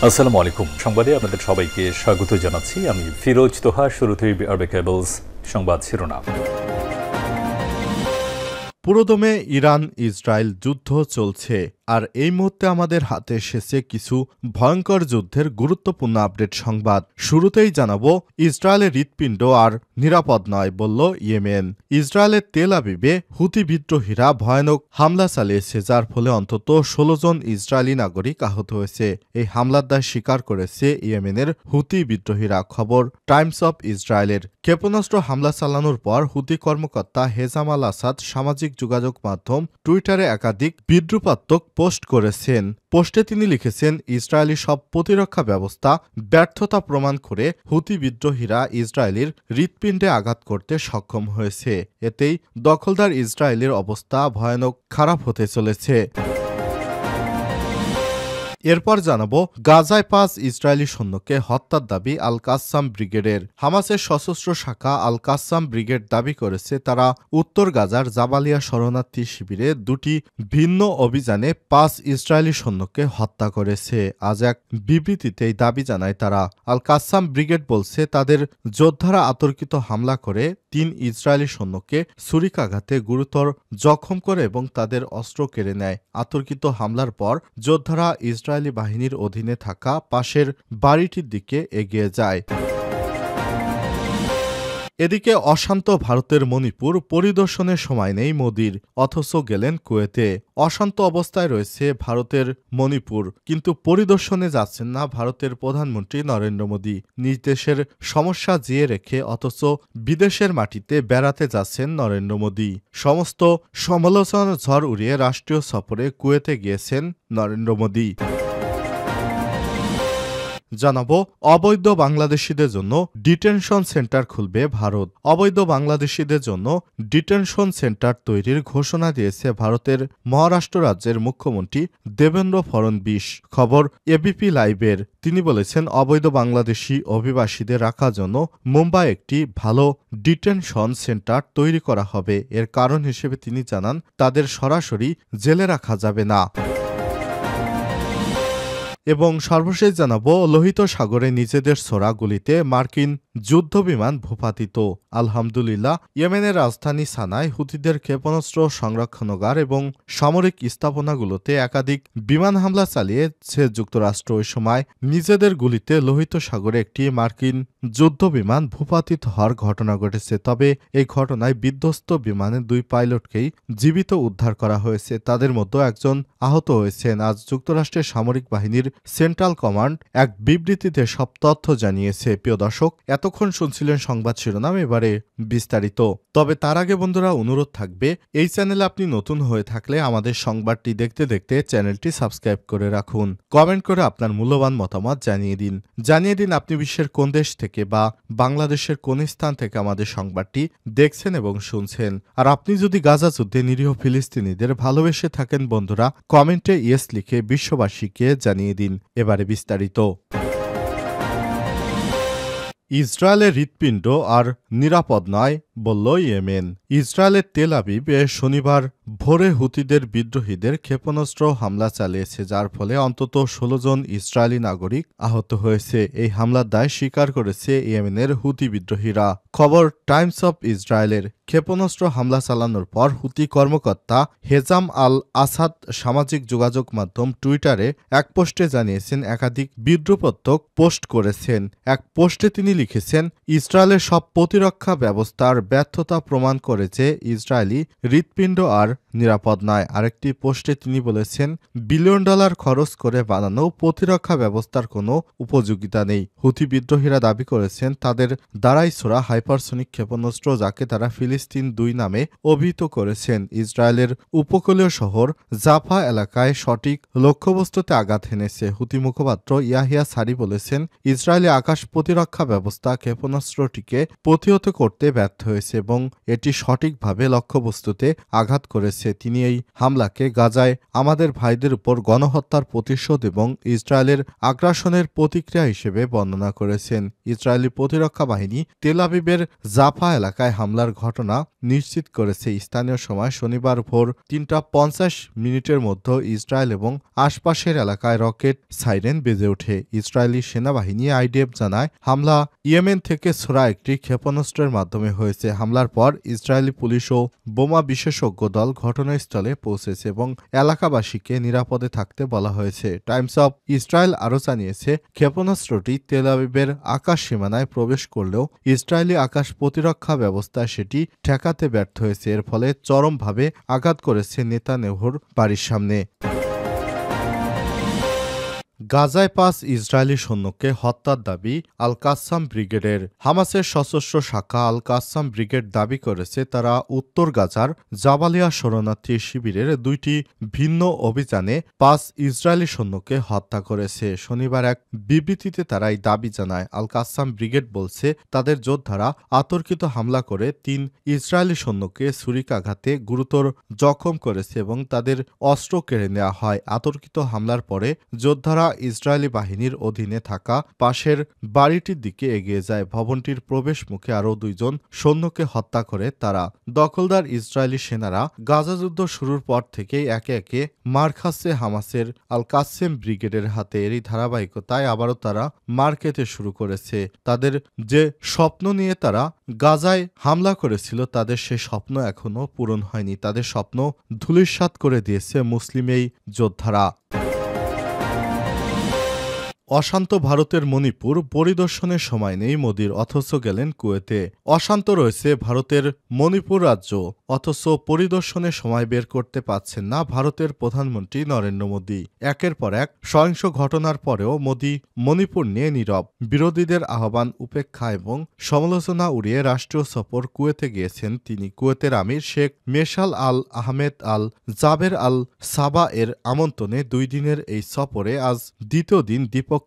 আসসালামু আলাইকুম। সংবাদে আপনাদের সবাইকে স্বাগত জানাচ্ছি। আমি ফিরোজ তোহা। শুরুতেই আরবে কেবলস সংবাদ শিরোনাম। পুরোদমে ইরান ইসরায়েল যুদ্ধ চলছে, আর এই মুহূর্তে আমাদের হাতে এসেছে কিছু ভয়ঙ্কর যুদ্ধের গুরুত্বপূর্ণ আপডেট সংবাদ। শুরুতেই জানাবো, ইসরায়েলের হৃৎপিণ্ড আর নিরাপদ নয় বলল ইয়েমেন। ইসরায়েলের তেল আবিবে হুতি বিদ্রোহীরা ভয়ানক হামলা চালিয়েছে, যার ফলে অন্তত ১৬ জন ইসরায়েলি নাগরিক আহত হয়েছে। এই হামলার দায় স্বীকার করেছে ইয়েমেনের হুতি বিদ্রোহীরা। খবর টাইমস অফ ইসরায়েলের। ক্ষেপণাস্ত্র হামলা চালানোর পর হুতি কর্মকর্তা হেজাম আল আসাদ সামাজিক যোগাযোগ মাধ্যম টুইটারে একাধিক বিদ্রুপাত্মক পোস্ট করেছেন। পোস্টে তিনি লিখেছেন, ইসরায়েলি সব প্রতিরক্ষা ব্যবস্থা ব্যর্থতা প্রমাণ করে হুতি বিদ্রোহীরা ইসরায়েলের হৃৎপিণ্ডে আঘাত করতে সক্ষম হয়েছে। এতেই দখলদার ইসরায়েলের অবস্থা ভয়ানক খারাপ হতে চলেছে। এরপর জানাবো, গাজায় ৫ ইসরায়েলি সৈন্যকে হত্যার দাবি আল কাসাম ব্রিগেডের। হামাসের সশস্ত্র শাখা আল কাসাম ব্রিগেড দাবি করেছে, তারা উত্তর গাজার জাবালিয়া শরণার্থী শিবিরে ২টি ভিন্ন অভিযানে ৫ ইসরায়েলি সৈন্যকে হত্যা করেছে। আজ এক বিবৃতিতে এই দাবি জানায় তারা। আল কাসাম ব্রিগেড বলছে, তাদের যোদ্ধারা আতর্কিত হামলা করে ৩ ইসরায়েলি সৈন্যকে ছুরিকাঘাতে গুরুতর জখম করে এবং তাদের অস্ত্র কেড়ে নেয়। আতর্কিত হামলার পর যোদ্ধারা ইসরায়েলি বাহিনীর অধীনে থাকা পাশের বাড়িটির দিকে এগিয়ে যায়। এদিকে অশান্ত ভারতের মণিপুর পরিদর্শনের সময় নেই মোদির, অথচ গেলেন কুয়েতে। অশান্ত অবস্থায় রয়েছে ভারতের মণিপুর, কিন্তু পরিদর্শনে যাচ্ছেন না ভারতের প্রধানমন্ত্রী নরেন্দ্র মোদী। নিজ দেশের সমস্যা জিয়ে রেখে অথচ বিদেশের মাটিতে বেড়াতে যাচ্ছেন নরেন্দ্র মোদী। সমস্ত সমালোচনার ঝড় উড়িয়ে রাষ্ট্রীয় সফরে কুয়েতে গিয়েছেন নরেন্দ্র মোদী। জানাবো, অবৈধ বাংলাদেশিদের জন্য ডিটেনশন সেন্টার খুলবে ভারত। অবৈধ বাংলাদেশিদের জন্য ডিটেনশন সেন্টার তৈরির ঘোষণা দিয়েছে ভারতের মহারাষ্ট্র রাজ্যের মুখ্যমন্ত্রী দেবেন্দ্র ফড়নবিস। খবর এবিপি লাইভের। তিনি বলেছেন, অবৈধ বাংলাদেশি অভিবাসীদের রাখার জন্য মুম্বাই একটি ভালো ডিটেনশন সেন্টার তৈরি করা হবে। এর কারণ হিসেবে তিনি জানান, তাদের সরাসরি জেলে রাখা যাবে না। এবং সর্বশেষ জানাবো, লোহিত সাগরে নিজেদের ছোড়া গুলিতে মার্কিন যুদ্ধবিমান ভূপাতিত। আলহামদুলিল্লাহ, ইয়েমেনের রাজধানী সানায় হুতিদের ক্ষেপণাস্ত্র সংরক্ষণাগার এবং সামরিক স্থাপনাগুলোতে একাধিক বিমান হামলা চালিয়েছে যুক্তরাষ্ট্র। ওই সময় নিজেদের গুলিতে লোহিত সাগরে একটি মার্কিন যুদ্ধবিমান ভূপাতিত হওয়ার ঘটনা ঘটেছে। তবে এই ঘটনায় বিধ্বস্ত বিমানের 2 পাইলটকেই জীবিত উদ্ধার করা হয়েছে। তাদের মধ্যে একজন আহত হয়েছেন। আজ যুক্তরাষ্ট্রের সামরিক বাহিনীর সেন্ট্রাল কমান্ড এক বিবৃতিতে সব তথ্য জানিয়েছে। প্রিয় দর্শক, এতক্ষণ শুনছিলেন সংবাদ শিরোনাম, এবারে বিস্তারিত। তবে তার আগে বন্ধুরা, অনুরোধ থাকবে, এই চ্যানেলে আপনি নতুন হয়ে থাকলে আমাদের সংবাদটি দেখতে দেখতে চ্যানেলটি সাবস্ক্রাইব করে রাখুন। কমেন্ট করে আপনার মূল্যবান মতামত জানিয়ে দিন আপনি বিশ্বের কোন দেশ থেকে বা বাংলাদেশের কোন স্থান থেকে আমাদের সংবাদটি দেখছেন এবং শুনছেন। আর আপনি যদি গাজা যুদ্ধে নিরীহ ফিলিস্তিনিদের ভালোবেসে থাকেন বন্ধুরা, কমেন্টে ইয়েস লিখে বিশ্ববাসীকে জানিয়ে দিন। এবারে বিস্তারিত। ইসরায়েলের হৃৎপিণ্ড আর নিরাপদ নয় বলল ইয়েমেন। ইসরায়েলের তেল আবিবে শনিবার ভোরে হুতিদের বিদ্রোহীদের ক্ষেপণাস্ত্র হামলা চালিয়েছে, যার ফলে অন্তত ১৬ জন ইসরায়েলি নাগরিক আহত হয়েছে। এই হামলার দায় স্বীকার করেছে ইয়েমেনের হুতি বিদ্রোহীরা। খবর টাইমস অফ ইসরায়েলের। ক্ষেপণাস্ত্র হামলা চালানোর পর হুতি কর্মকর্তা হেজাম আল আসাদ সামাজিক যোগাযোগ মাধ্যম টুইটারে এক পোস্টে জানিয়েছেন, একাধিক বিদ্রুপাত্মক পোস্ট করেছেন। এক পোস্টে তিনি লিখেছেন, ইসরায়েলের সব প্রতিরক্ষা ব্যবস্থার ব্যর্থতা প্রমাণ করেছে ইসরায়েলি হৃৎপিণ্ড আর নিরাপদ নয়। আরেকটি পোস্টে তিনি বলেছেন, বিলিয়ন ডলার খরচ করে বানানো প্রতিরক্ষা ব্যবস্থার কোনো উপযোগিতা নেই। হুতি বিদ্রোহীরা দাবি করেছেন, তাদের দ্বারাই ছোড়া হাইপারসনিক ক্ষেপণাস্ত্র, যাকে তারা ফিলিস্তিন 2 নামে অভিহিত করেছেন, ইসরায়েলের উপকূলীয় শহর জাফা এলাকায় সঠিক লক্ষ্যবস্তুতে আঘাত হেনেছে। হুতি মুখপাত্র ইয়াহিয়া সারি বলেছেন, ইসরায়েলি আকাশ প্রতিরক্ষা ব্যবস্থা ক্ষেপণাস্ত্রটিকে প্রতিহত প্রতিহত করতে ব্যর্থ হয়েছে এবং এটি সঠিকভাবে লক্ষ্যবস্তুতে আঘাত করেছে। তিনি এই হামলাকে গাজায় আমাদের ভাইদের উপর গণহত্যার প্রতিশোধ এবং ইসরায়েলের আগ্রাসনের প্রতিক্রিয়া হিসেবে বর্ণনা করেছেন। ইসরায়েলি প্রতিরক্ষা বাহিনী তেল আবিবের জাফা এলাকায় হামলার ঘটনা নিশ্চিত করেছে। স্থানীয় সময় শনিবার ভোর ৩:৫০ মধ্যে ইসরায়েল এবং আশপাশের এলাকায় রকেট সাইরেন বেজে ওঠে। ইসরায়েলি সেনাবাহিনী আইডিএফ জানায় হামলা ইয়েমেন থেকে ছোড়া একটি ক্ষেপণাস্ত্রের মাধ্যমে হয়েছে। হামলার পর ইসরায়েলি পুলিশ ও বোমা বিশেষজ্ঞ দল ঘটনাস্থলে পৌঁছেছে এবং এলাকাবাসীকে নিরাপদে থাকতে বলা হয়েছে। টাইমস অব ইসরায়েল আরও জানিয়েছে ক্ষেপণাস্ত্রটি তেল আবিবের আকাশ সীমানায় প্রবেশ করলেও ইসরায়েলি আকাশ প্রতিরক্ষা ব্যবস্থা সেটি ঠেকাতে ব্যর্থ হয়েছে। এর ফলে চরমভাবে আঘাত করেছে নেতানিয়াহুর বাড়ির সামনে। গাজায় ৫ ইসরায়েলি সৈন্যকে হত্যার দাবি আল কাসাম ব্রিগেডের। হামাসের সশস্ত্র শাখা আল কাসাম ব্রিগেড দাবি করেছে তারা উত্তর গাজার জাবালিয়া শরণার্থী শিবিরের ২টি ভিন্ন অভিযানে ৫ ইসরায়েলি সৈন্যকে হত্যা করেছে। শনিবার এক বিবৃতিতে তারা এই দাবি জানায়। আল কাসাম ব্রিগেড বলছে তাদের যোদ্ধারা অতর্কিত হামলা করে ৩ ইসরায়েলি সৈন্যকে ছুরিকাঘাতে গুরুতর জখম করেছে এবং তাদের অস্ত্র কেড়ে নেওয়া হয়। অতর্কিত হামলার পরে যোদ্ধারা ইসরায়েলি বাহিনীর অধীনে থাকা পাশের বাড়িটির দিকে এগিয়ে যায়। ভবনটির প্রবেশ মুখে আরও ২ জন সৈন্যকে হত্যা করে তারা। দখলদার ইসরায়েলি সেনারা গাজা যুদ্ধ শুরুর পর থেকেই একে একে মার খাচ্ছে হামাসের আল কাসেম ব্রিগেডের হাতে। এরই ধারাবাহিকতায় আবারও তারা মার খেতে শুরু করেছে। তাদের যে স্বপ্ন নিয়ে তারা গাজায় হামলা করেছিল তাদের সে স্বপ্ন এখনও পূরণ হয়নি। তাদের স্বপ্ন ধূলিসাৎ করে দিয়েছে মুসলিম এই যোদ্ধারা। অশান্ত ভারতের মণিপুর পরিদর্শনের সময় নেই মোদির, অথচ গেলেন কুয়েতে। অশান্ত রয়েছে ভারতের মণিপুর রাজ্য, অথচ পরিদর্শনের সময় বের করতে পারছেন না ভারতের প্রধানমন্ত্রী নরেন্দ্র মোদী। একের পর এক সহিংস ঘটনার পরেও মোদী মণিপুর নিয়ে নীরব। বিরোধীদের আহ্বান উপেক্ষা এবং সমালোচনা উড়িয়ে রাষ্ট্রীয় সফর কুয়েতে গিয়েছেন তিনি। কুয়েতের আমির শেখ মেশাল আল আহমেদ আল জাবের আল সাবা এর আমন্ত্রণে ২ দিনের এই সফরে আজ দ্বিতীয় দিন দ্বিপক্ষীয়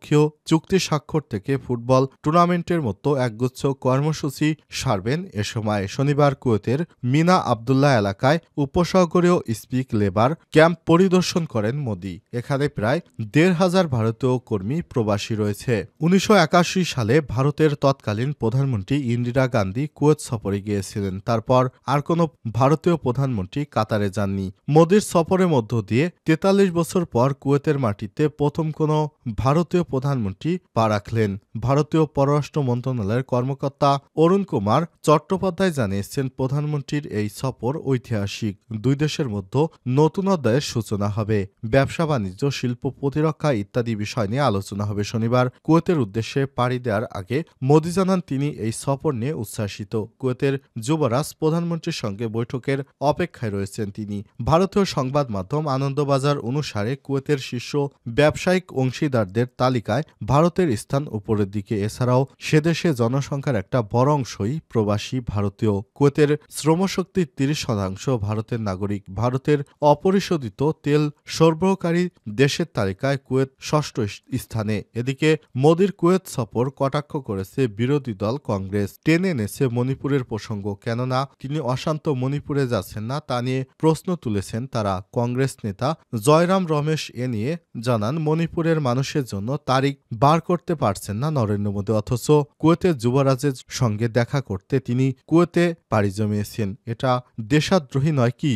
চুক্তি স্বাক্ষর থেকে ফুটবল টুর্নামেন্টের মতো একগুচ্ছ কর্মসূচি সারবেন। এ সময় শনিবার কুয়েতের মিনা আবদুল্লাহ এলাকায় উপসাগরীয় স্পিক লেবার ক্যাম্প পরিদর্শন করেন মোদী। এখানে প্রায় ১,৫০০ ভারতীয় কর্মী প্রবাসী রয়েছে। ১৯৮১ সালে ভারতের তৎকালীন প্রধানমন্ত্রী ইন্দিরা গান্ধী কুয়েত সফরে গিয়েছিলেন। তারপর আর কোনো ভারতীয় প্রধানমন্ত্রী কাতারে যাননি। মোদীর সফরের মধ্য দিয়ে ৪৩ বছর পর কুয়েতের মাটিতে প্রথম কোনো ভারতীয় প্রধানমন্ত্রী পা রাখলেন। ভারতীয় পররাষ্ট্র মন্ত্রণালয়ের কর্মকর্তা অরুণ কুমার চট্টোপাধ্যায় জানিয়েছেন প্রধানমন্ত্রীর এই সফর ঐতিহাসিক। ২ দেশের মধ্যে নতুন অধ্যায়ের সূচনা হবে। ব্যবসা বাণিজ্য, শিল্প, প্রতিরক্ষা ইত্যাদি বিষয় নিয়ে আলোচনা হবে। শনিবার কুয়েতের উদ্দেশ্যে পাড়ি দেওয়ার আগে মোদী জানান তিনি এই সফর নিয়ে উচ্ছ্বাসিত। কুয়েতের যুবরাজ প্রধানমন্ত্রীর সঙ্গে বৈঠকের অপেক্ষায় রয়েছেন তিনি। ভারতীয় সংবাদ মাধ্যম আনন্দবাজার অনুসারে কুয়েতের শীর্ষ ব্যবসায়িক অংশীদারদের তালিকায় ভারতের স্থান উপরের দিকে। এছাড়াও সেদেশে জনসংখ্যার একটা বড় অংশই প্রবাসী ভারতীয়। কুয়েতের শ্রমশক্তির ৩০% ভারতের নাগরিক। ভারতের অপরিশোধিত তেল সরবরাহকারী দেশের তালিকায় কুয়েত ৬ষ্ঠ স্থানে। এদিকে মোদীর কুয়েত সফর কটাক্ষ করেছে বিরোধী দল কংগ্রেস। টেনে এনেছে মণিপুরের প্রসঙ্গ। কেননা তিনি অশান্ত মণিপুরে যাচ্ছেন না তা নিয়ে প্রশ্ন তুলেছেন তারা। কংগ্রেস নেতা জয়রাম রমেশ এ নিয়ে জানান মণিপুরের মানুষের জন্য তারিখ বার করতে পারছেন না নরেন্দ্র মোদী, অথচ কুয়েতের যুবরাজের সঙ্গে দেখা করতে তিনি কুয়েতে পাড়ি জমিয়েছেন। এটা দেশদ্রোহী নয় কি?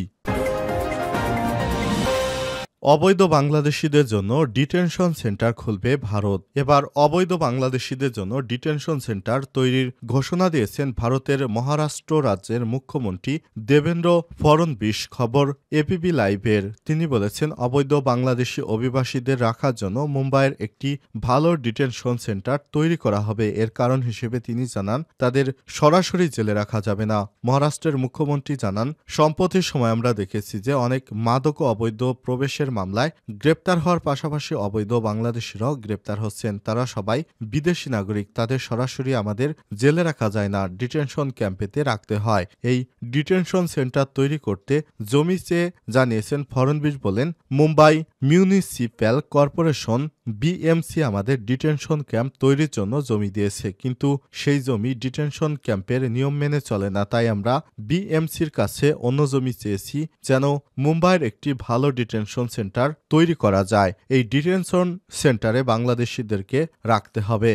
অবৈধ বাংলাদেশিদের জন্য ডিটেনশন সেন্টার খুলবে ভারত। এবার অবৈধ বাংলাদেশিদের জন্য ডিটেনশন সেন্টার তৈরির ঘোষণা দিয়েছেন ভারতের মহারাষ্ট্র রাজ্যের মুখ্যমন্ত্রী দেবেন্দ্র ফড়নবিস। খবর এবিপি লাইভের। তিনি বলেছেন অবৈধ বাংলাদেশি অভিবাসীদের রাখার জন্য মুম্বাইয়ের একটি ভালো ডিটেনশন সেন্টার তৈরি করা হবে। এর কারণ হিসেবে তিনি জানান তাদের সরাসরি জেলে রাখা যাবে না। মহারাষ্ট্রের মুখ্যমন্ত্রী জানান সম্প্রতি সময় আমরা দেখেছি যে অনেক মাদক ও অবৈধ প্রবেশের হত্যাকাণ্ডের মামলায় গ্রেপ্তার হওয়ার পাশাপাশি অবৈধ বাংলাদেশিরাও গ্রেপ্তার হচ্ছেন। তারা সবাই বিদেশি নাগরিক, তাদের সরাসরি আমাদের জেলে রাখা যায় না, ডিটেনশন ক্যাম্পেতে রাখতে হয়। এই ডিটেনশন সেন্টার তৈরি করতে জমি চেয়ে জানিয়েছেন ফড়নবিশ বলেন, মুম্বাই মিউনিসিপ্যাল কর্পোরেশন বিএমসি আমাদের ডিটেনশন ক্যাম্প তৈরির জন্য জমি দিয়েছে, কিন্তু সেই জমি ডিটেনশন ক্যাম্পের নিয়ম মেনে চলে না। তাই আমরা বিএমসির কাছে অন্য জমি চেয়েছি যেন মুম্বাইয়ের একটি ভালো ডিটেনশন সেন্টার তৈরি করা যায়। এই ডিটেনশন সেন্টারে বাংলাদেশিদেরকে রাখতে হবে।